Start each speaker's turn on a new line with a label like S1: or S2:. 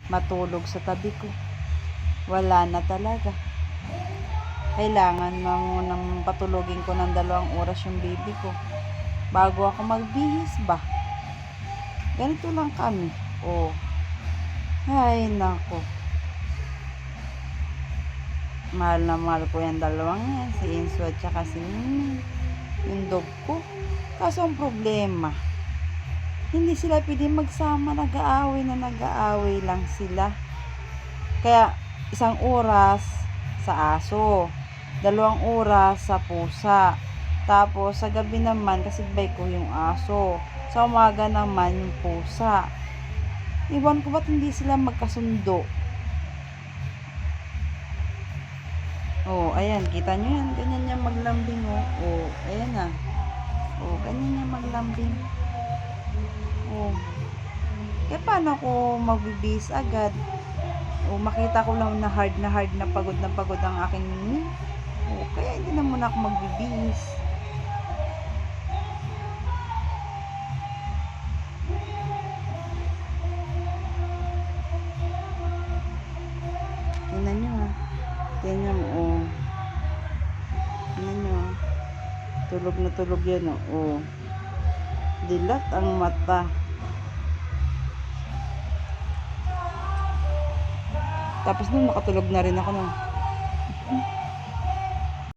S1: matulog sa tabi ko. Wala na talaga. Kailangan munang patulogin ko ng 2 oras yung baby ko bago ako magbihis ba. Ganito lang kami. Oh. Ay, nako. Mahal na mahal ko yung 2 yan. Si Inso at saka si yung dog ko. Kaso ang problema, hindi sila pwede magsama. Nag-aaway lang sila. Kaya 1 oras sa aso, 2 oras sa pusa. Tapos sa gabi naman, kasibay ko yung aso. Sa umaga naman yung pusa. Iwan ko ba't hindi sila magkasundo. Oh, ayan, kita nyo yan. Ganyan niya maglambing, oh. Oh, ayan na. Oh, ganyan niya maglambing. Oh. Kaya paano ko magbibihis agad? Oh, makita ko lang na hard na pagod ang aking mimi. Oh, kaya hindi na muna ako magbibihis. Tingnan nyo, ha. Tingnan mo, oh. Tingnan nyo, ha. Tulog na tulog yan, oh. Oh. Dilat ang mata. Tapos nung makatulog na rin ako, no.